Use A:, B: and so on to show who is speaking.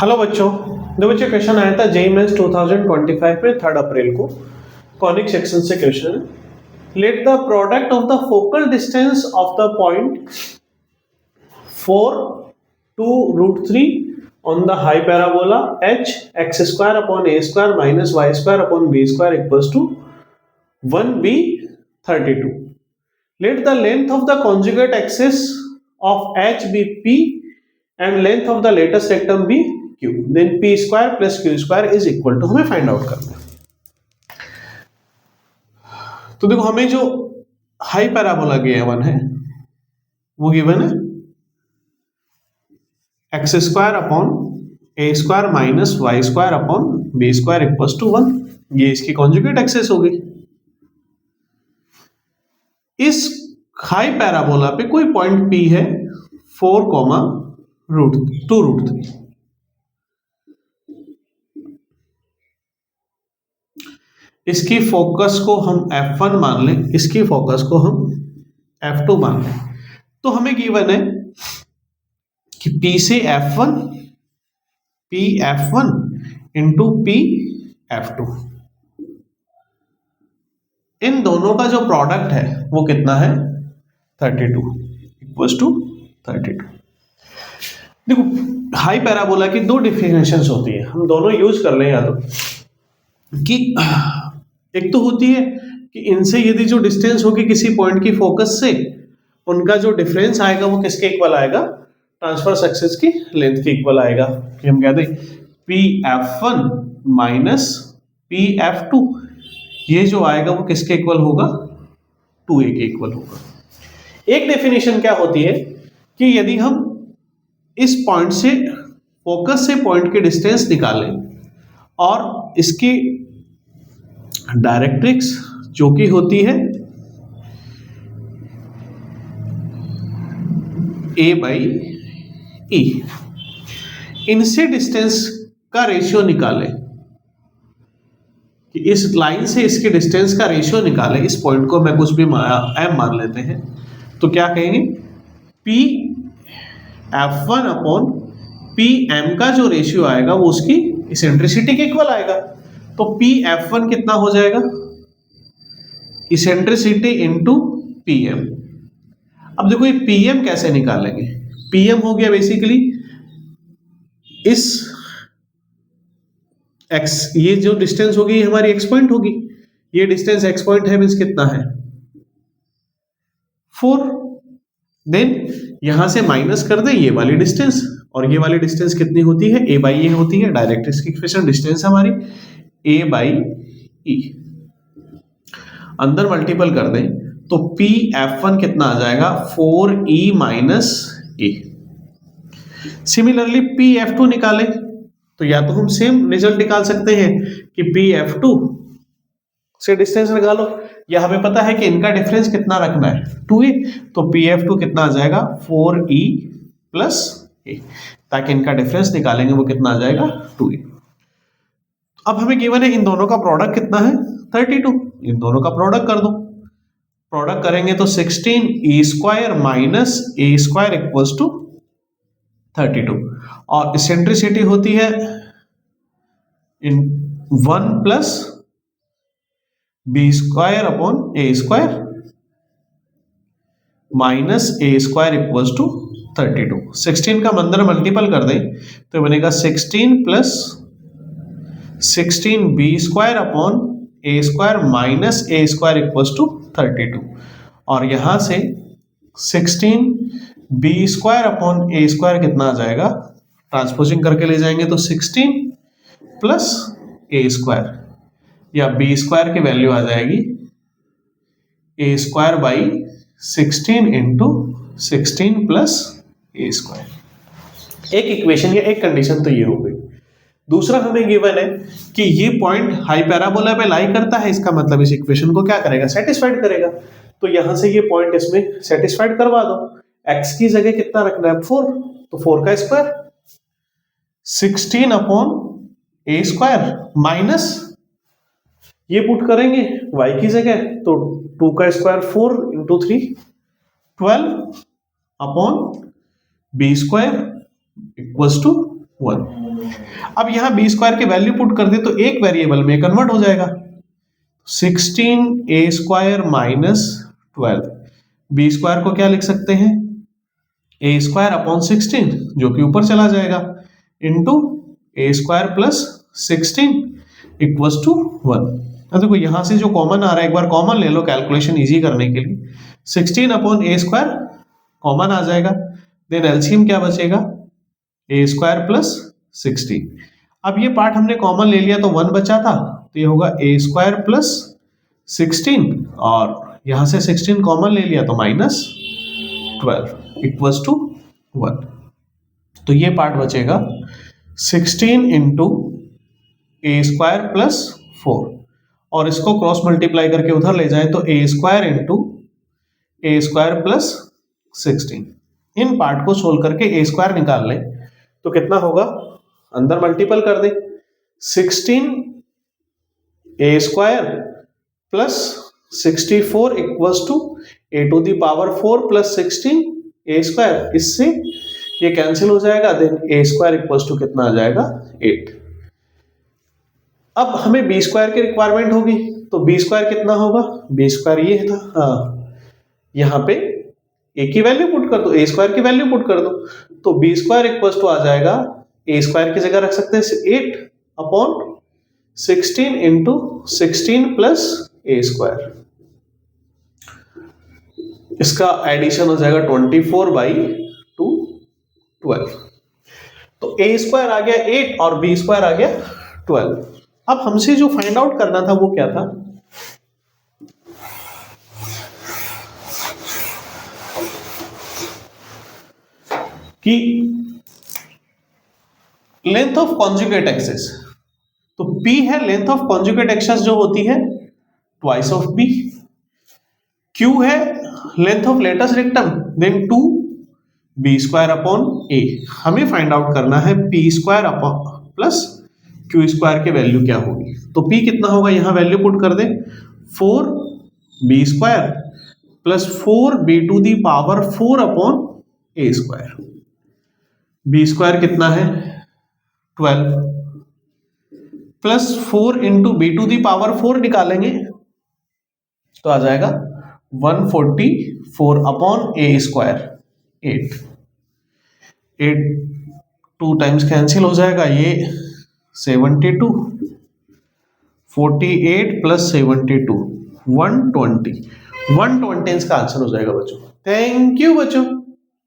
A: Hello बच्चों, दो बच्चे क्वेश्चन आया था जेईई मेंस 2025 में 3 अप्रैल को कॉनिक सेक्शन से क्वेश्चन है। Let the product of the focal distance of the point 4 to √3 on the high parabola h x square upon a square minus y square upon b square equals to 1b 32. Let the length of the conjugate axis of h be p and length of the latest rectum be q. Then p square plus q square is equal to हमें find out करना है। तो देखो हमें जो high parabola given है वो given है x square upon a square minus y square upon b square equals to 1। ये इसकी कॉन्जुगेट एक्सेस होगी। इस हाई पैराबोला पे कोई पॉइंट P है 4,2√3। इसकी फोकस को हम F1 मान लें, इसकी फोकस को हम F2 मान लें। तो हमें गिवन है कि P से F1 P_F1 इंटू P_F2, इन दोनों का जो प्रोडक्ट है वो कितना है 32 इक्वल्स टू 32। देखो हाई पैराबोला की दो डिफिनेशंस होती है, हम दोनों यूज कर लें। या तो कि एक तो होती है कि इनसे यदि जो डिस्टेंस होगी किसी पॉइंट की फोकस से, उनका जो डिफरेंस आएगा वो किसके इक्वल आएगा, ट्रांसवर्स एक्सिस की लेंथ के इक्वल आएगा। कि हम कहते हैं P_F1 माइनस P_F2, ये जो आएगा वो किसके इक्वल होगा 2a के इक्वल होगा। एक डेफिनेशन क्या होती है कि यदि हम इस पॉइंट से फोकस से पॉइंट की डिस्टेंस निकालें और इसकी डायरेक्ट्रिक्स जो कि होती है a/e, इनसे डिस्टेंस का रेशियो निकालें, कि इस लाइन से इसके डिस्टेंस का रेशियो निकालें। इस पॉइंट को मैं कुछ भी m मान लेते हैं, तो क्या कहेंगे P_F1 अपॉन Pm का जो रेशियो आएगा वो उसकी इसेंट्रिसिटी के इक्वल आएगा। तो P_F1 कितना हो जाएगा, इसेंट्रिसिटी इंटू Pm। अब देखो ये Pm कैसे निकालेंगे। Pm हो गया बेसिकली इस x, ये जो डिस्टेंस होगी ये हमारी x पॉइंट होगी। ये डिस्टेंस x पॉइंट है, मींस कितना है 4। देन यहां से माइनस कर दे ये वाली डिस्टेंस, और ये वाली डिस्टेंस कितनी होती है a/e होती है। डायरेक्ट्रिक्स की इक्वेशन डिस्टेंस हमारी a/e, अंदर मल्टीपल कर दें तो P_F1 कितना आ जाएगा 4e minus a। Similarly P_F2 निकालें तो या तो हम सेम रिजल्ट निकाल सकते हैं कि P_F2 से डिस्टेंस निकालो, या हमें पता है कि इनका डिफरेंस कितना रखना है 2a, तो P_F2 कितना आ जाएगा 4e प्लस a, ताकि इनका डिफरेंस निकालेंगे वो कितना आ जाएगा 2a। अब हमें गिवन है इन दोनों का प्रोडक्ट कितना है 32, इन दोनों का प्रोडक्ट कर दो। प्रोडक्ट करेंगे तो 16e square minus a square equals to 32, और इसेंट्रिसिटी होती है इन 1 plus b square upon a square minus a square equals to 32। 16 का अंदर मल्टीपल कर दें तो बनेगा 16 plus 16b square upon a square minus a square equals to 32, और यहां से 16b square upon a square कितना आ जाएगा, ट्रांसपोजिंग करके ले जाएंगे तो 16 प्लस a स्क्वायर, या b स्क्वायर की वैल्यू आ जाएगी a square by 16 into 16 plus a square. एक इक्वेशन या एक कंडीशन तो ये हो गई। दूसरा हमें गिवन है कि ये पॉइंट हाई पैराबोला पे लाई करता है, इसका मतलब इस इक्वेशन को क्या करेगा, सेटिस्फाइड करेगा। तो यहां से ये पॉइंट इसमें सेटिस्फाइड करवा दो। x की जगह कितना रखना है 4, तो 4 का square 16 upon a square minus ये पुट करेंगे y की जगह तो 2 का स्क्वायर 4 into 3 12 upon b square equals to 1। अब यहाँ बी स्क्वायर की वैल्यू पुट कर दे तो एक वेरिएबल में कन्वर्ट हो जाएगा, 16 A square minus 12। B square को क्या लिख सकते हैं, ए स्क्वायर अपॉन 16 जो कि ऊपर चला जाएगा, into A square plus 16 equals to 1। अब देखो यहां से जो कॉमन आ रहा है, एक बार कॉमन ले लो कैलकुलेशन इजी करने के लिए, 16 अपॉन ए स्क्वायर कॉमन आ जाएगा, देन एलसीएम क्या बचेगा, ए स्क्वायर प्लस 16। अब ये पार्ट हमने कॉमन ले लिया तो 1 बचा था, तो ये होगा ए स्क्वायर प्लस 16 और यहां से 16 कॉमन ले लिया तो माइनस 12 इक्वल्स टू 1। तो ये पार्ट बचेगा 16 इंटू ए स्क्वायर प्लस 4 और इसको क्रॉस मल्टीप्लाई करके उधर ले जाएं तो A square into A square plus 16। इन पार्ट को सोल्व करके ए स्क्वायर निकाल लें तो कितना होगा, अंदर मल्टीपल कर दें, 16 A square plus 64 equals to A to the power 4 plus 16 A square, इससे ये कैंसिल हो जाएगा, then A square equals to कितना आ जाएगा 8। अब हमें बी स्क्वायर की रिक्वायरमेंट होगी तो बी स्क्वायर कितना होगा, बी स्क्वायर ये था, हाँ यहाँ पे ए की वैल्यू पुट कर दो, ए स्क्वायर की वैल्यू पुट कर दो, तो बी स्क्वायर इक्वल्स टू आ जाएगा, ए स्क्वायर की जगह रख सकते हैं 8 अपॉन 16 इंटू 16 प्लस ए स्क्वायर, इसका एडिशन हो जाएगा 24/2 12। तो ए स्क्वायर आ गया 8 और बी स्क्वायर आ गया 12। अब हमसे जो फाइंड आउट करना था वो क्या था, कि लेंथ ऑफ कॉन्जुगेट एक्सिस, तो P है लेंथ ऑफ कॉन्जुगेट एक्सिस जो होती है ट्वाइस ऑफ P, Q है length of latus rectum then 2 B square upon A. हमें फाइंड आउट करना है P square upon plus Q square की वैल्यू क्या होगी, तो P कितना होगा, यहां वैल्यू पुट कर दे, 4 b square plus 4 b to the power 4 upon a square. B square कितना है 12 plus 4 into b to the power 4 निकालेंगे तो आ जाएगा 144 upon a square 8। 8 2 times cancel हो जाएगा, ये 72, 48 प्लस 72 120 इसका आंसर हो जाएगा बच्चों। थैंक यू बच्चों।